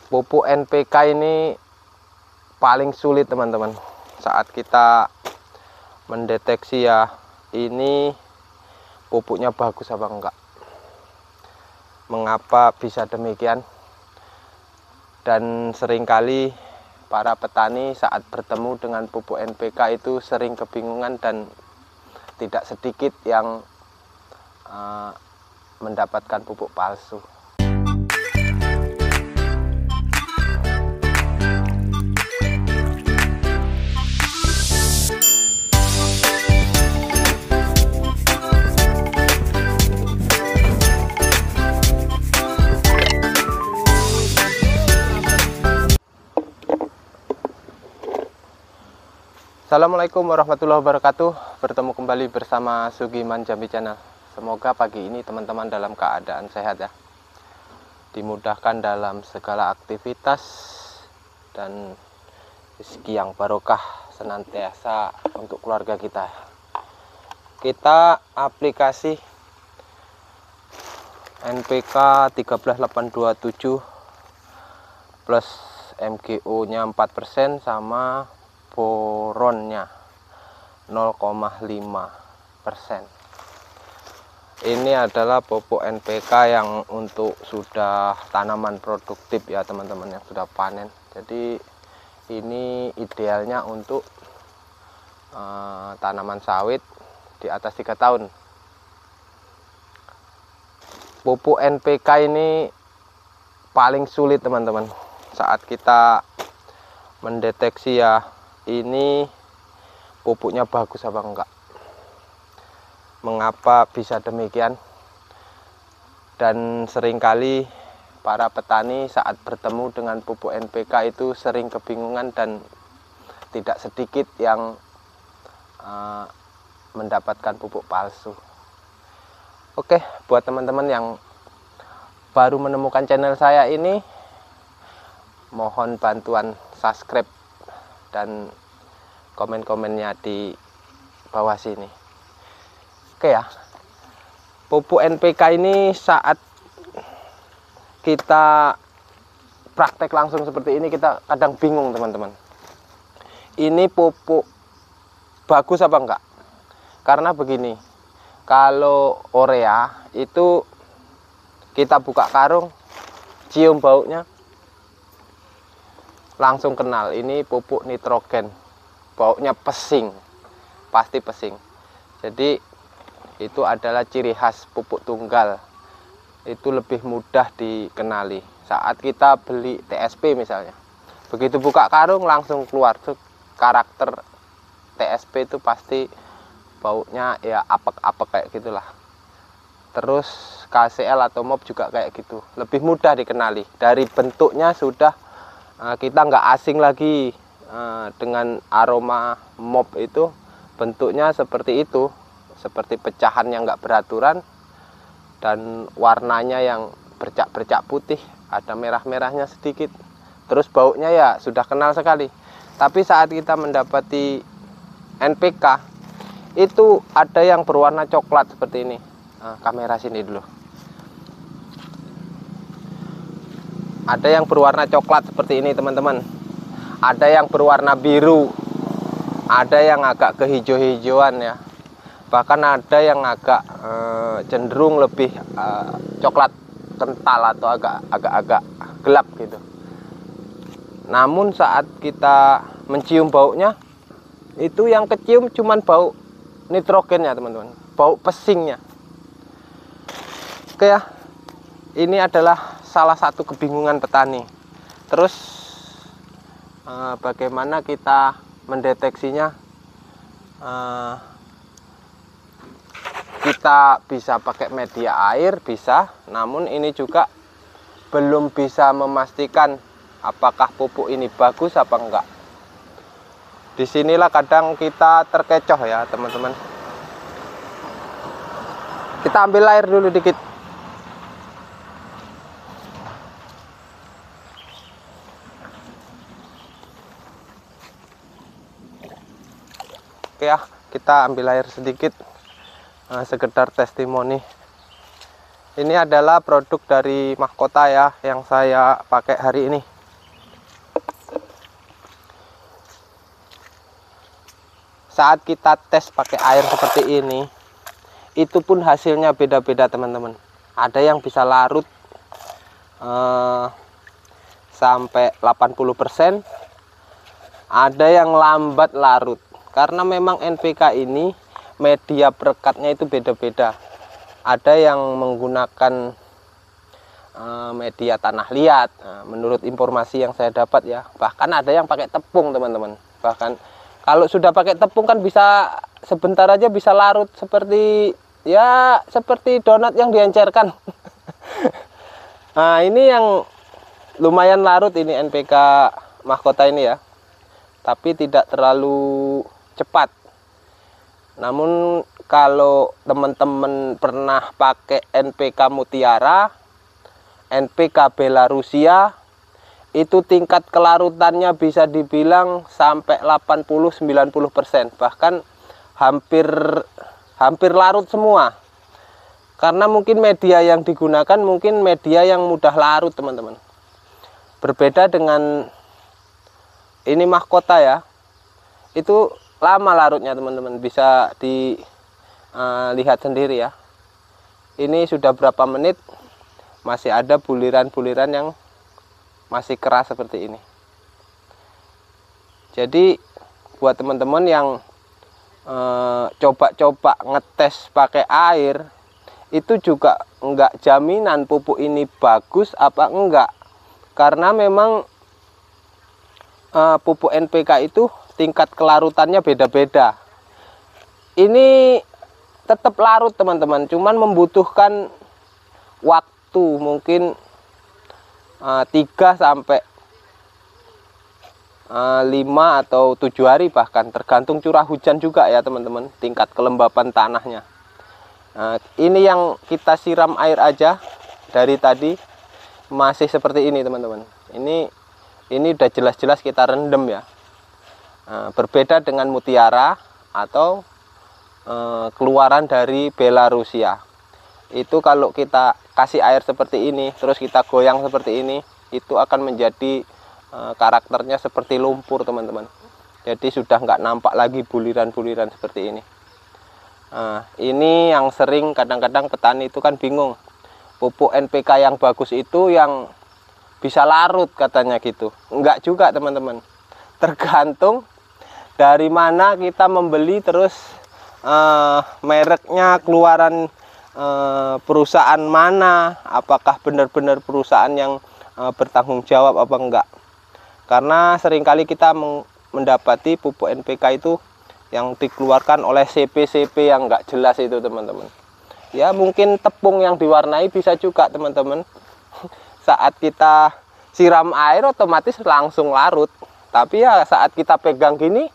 Pupuk NPK ini paling sulit teman-teman saat kita mendeteksi ya ini pupuknya bagus apa enggak. Mengapa bisa demikian? Dan seringkali para petani saat bertemu dengan pupuk NPK itu sering kebingungan dan tidak sedikit yang mendapatkan pupuk palsu. Assalamualaikum warahmatullahi wabarakatuh. Bertemu kembali bersama Sugiman Jambi Channel. Semoga pagi ini teman-teman dalam keadaan sehat ya, dimudahkan dalam segala aktivitas dan rezeki yang barokah senantiasa untuk keluarga kita. Kita aplikasi NPK 13827 plus MGO nya 4% sama boronnya 0,5%. Ini adalah pupuk NPK yang untuk sudah tanaman produktif ya teman-teman, yang sudah panen. Jadi ini idealnya untuk tanaman sawit di atas 3 tahun. Pupuk NPK ini paling sulit teman-teman saat kita mendeteksi ya ini pupuknya bagus apa enggak. Mengapa bisa demikian? Dan seringkali para petani saat bertemu dengan pupuk NPK itu sering kebingungan dan tidak sedikit yang mendapatkan pupuk palsu. Oke, buat teman-teman yang baru menemukan channel saya ini, mohon bantuan subscribe dan komen-komennya di bawah sini. Oke ya, pupuk NPK ini saat kita praktek langsung seperti ini kita kadang bingung teman-teman, ini pupuk bagus apa enggak. Karena begini, kalau urea itu kita buka karung, cium baunya langsung kenal ini pupuk nitrogen, baunya pesing, pasti pesing. Jadi itu adalah ciri khas pupuk tunggal, itu lebih mudah dikenali. Saat kita beli TSP misalnya, begitu buka karung langsung keluar tuh karakter TSP, itu pasti baunya ya apek-apek kayak gitulah. Terus KCL atau MOP juga kayak gitu, lebih mudah dikenali. Dari bentuknya sudah kita nggak asing lagi dengan aroma MOP itu, bentuknya seperti itu, seperti pecahan yang nggak beraturan dan warnanya yang bercak-bercak putih, ada merah-merahnya sedikit. Terus baunya ya sudah kenal sekali. Tapi saat kita mendapati NPK itu ada yang berwarna coklat seperti ini. Kamera sini dulu. Ada yang berwarna coklat seperti ini teman-teman. Ada yang berwarna biru. Ada yang agak kehijau-hijauan ya. Bahkan ada yang agak cenderung lebih coklat kental atau agak gelap gitu. Namun saat kita mencium baunya, itu yang kecium cuman bau nitrogennya teman-teman, bau pesingnya. Oke ya, ini adalah salah satu kebingungan petani. Terus bagaimana kita mendeteksinya? Kita bisa pakai media air, bisa. Namun ini juga belum bisa memastikan apakah pupuk ini bagus apa enggak. Disinilah kadang kita terkecoh ya teman-teman. Kita ambil air dulu dikit. Oke ya, kita ambil air sedikit, sekedar testimoni. Ini adalah produk dari Mahkota ya, yang saya pakai hari ini. saat kita tes pakai air seperti ini, itu pun hasilnya beda-beda teman-teman. Ada yang bisa larut sampai 80%, ada yang lambat larut. Karena memang NPK ini media perekatnya itu beda-beda. Ada yang menggunakan media tanah liat, menurut informasi yang saya dapat ya. Bahkan ada yang pakai tepung teman-teman. Bahkan kalau sudah pakai tepung kan bisa sebentar aja bisa larut seperti ya seperti donat yang diencerkan. Nah ini yang lumayan larut ini NPK mahkota ini ya, tapi tidak terlalu cepat. Namun kalau teman-teman pernah pakai NPK Mutiara, NPK Belarusia, itu tingkat kelarutannya bisa dibilang sampai 80-90%, bahkan hampir larut semua. Karena mungkin media yang digunakan mungkin media yang mudah larut teman-teman. Berbeda dengan ini mahkota ya, itu lama larutnya teman-teman, bisa dilihat sendiri ya. Ini sudah berapa menit masih ada buliran-buliran yang masih keras seperti ini. Jadi buat teman-teman yang coba-coba ngetes pakai air, itu juga enggak jaminan pupuk ini bagus apa enggak. Karena memang pupuk NPK itu tingkat kelarutannya beda-beda. Ini tetap larut teman-teman, cuman membutuhkan waktu mungkin 3 sampai 5 atau 7 hari, bahkan tergantung curah hujan juga ya teman-teman, tingkat kelembapan tanahnya. Ini yang kita siram air aja dari tadi masih seperti ini teman-teman. Ini udah jelas-jelas kita rendam ya. Berbeda dengan Mutiara atau keluaran dari Belarusia. Itu kalau kita kasih air seperti ini, terus kita goyang seperti ini, itu akan menjadi karakternya seperti lumpur teman-teman. Jadi sudah nggak nampak lagi buliran-buliran seperti ini. Ini yang sering kadang-kadang petani itu kan bingung, pupuk NPK yang bagus itu yang bisa larut katanya gitu. Enggak juga teman-teman, tergantung dari mana kita membeli, terus mereknya, keluaran perusahaan mana, apakah benar-benar perusahaan yang bertanggung jawab apa enggak. Karena seringkali kita mendapati pupuk NPK itu yang dikeluarkan oleh CP-CP yang enggak jelas itu teman-teman. Ya mungkin tepung yang diwarnai bisa juga teman-teman. Saat kita siram air otomatis langsung larut. Tapi ya saat kita pegang gini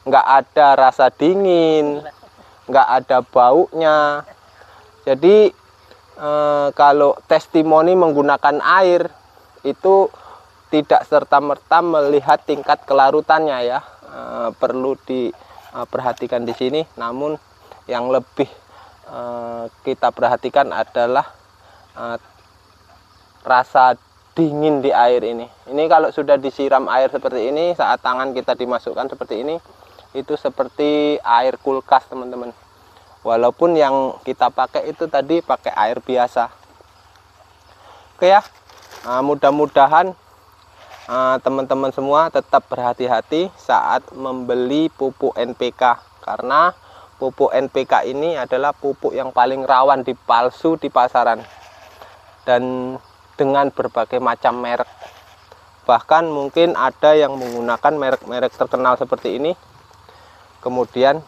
nggak ada rasa dingin, nggak ada baunya. Jadi kalau testimoni menggunakan air itu tidak serta-merta melihat tingkat kelarutannya ya. Perlu diperhatikan di sini. Namun yang lebih kita perhatikan adalah rasa dingin di air ini. Ini kalau sudah disiram air seperti ini, saat tangan kita dimasukkan seperti ini, itu seperti air kulkas teman-teman. Walaupun yang kita pakai itu tadi pakai air biasa. Oke ya, mudah-mudahan teman-teman semua tetap berhati-hati saat membeli pupuk NPK. Karena pupuk NPK ini adalah pupuk yang paling rawan dipalsu di pasaran. Dan dengan berbagai macam merek. Bahkan mungkin ada yang menggunakan merek-merek terkenal seperti ini, kemudian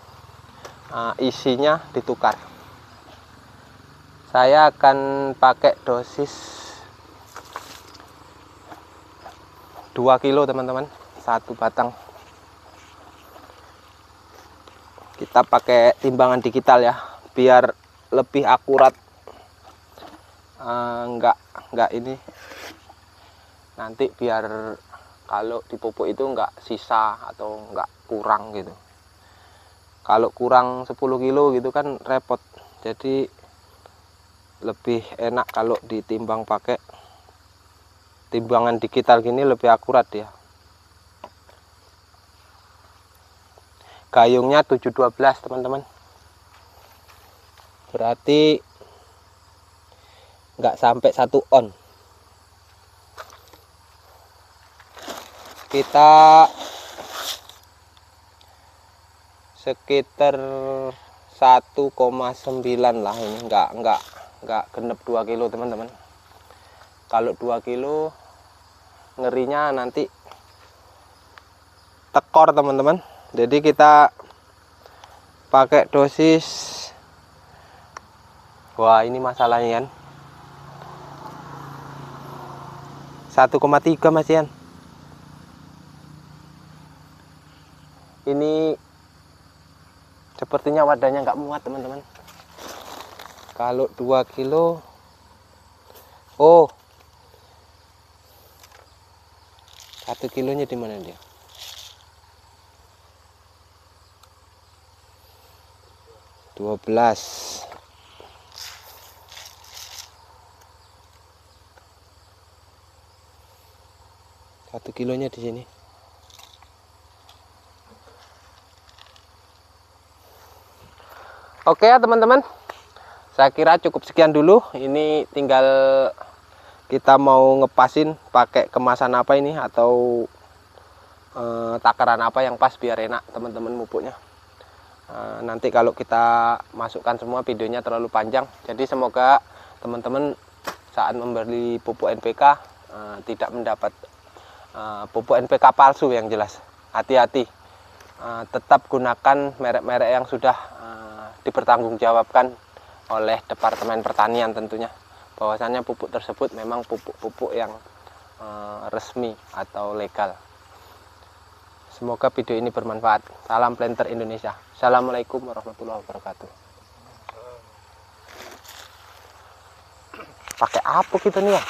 isinya ditukar. Saya akan pakai dosis 2 kilo teman-teman, 1 batang. Kita pakai timbangan digital ya, biar lebih akurat. Enggak ini nanti biar kalau dipupuk itu enggak sisa atau enggak kurang gitu. Kalau kurang 10 kilo gitu kan repot. Jadi lebih enak kalau ditimbang pakai timbangan digital gini, lebih akurat ya. gayungnya 712 teman-teman, berarti nggak sampai 1 on. Kita sekitar 1,9 lah ini, nggak genep 2 kilo teman-teman. Kalau 2 kilo ngerinya nanti tekor teman-teman. Jadi kita pakai dosis, wah ini masalahnya kan 1,3 Mas Ian. Ini sepertinya wadahnya nggak muat teman-teman. Kalau 2 kilo, oh 1 kilonya di mana dia? Dua belas. 1 kilonya di sini. Oke ya teman-teman, saya kira cukup sekian dulu. Ini tinggal kita mau ngepasin pakai kemasan apa ini, atau takaran apa yang pas biar enak teman-teman pupuknya. Nanti kalau kita masukkan semua videonya terlalu panjang, jadi semoga teman-teman saat membeli pupuk NPK tidak mendapat pupuk NPK palsu yang jelas. Hati-hati, tetap gunakan merek-merek yang sudah dipertanggungjawabkan oleh Departemen Pertanian tentunya, bahwasannya pupuk tersebut memang pupuk-pupuk yang resmi atau legal. Semoga video ini bermanfaat. Salam Planter Indonesia. Assalamualaikum warahmatullahi wabarakatuh. Pakai apa kita nih ya?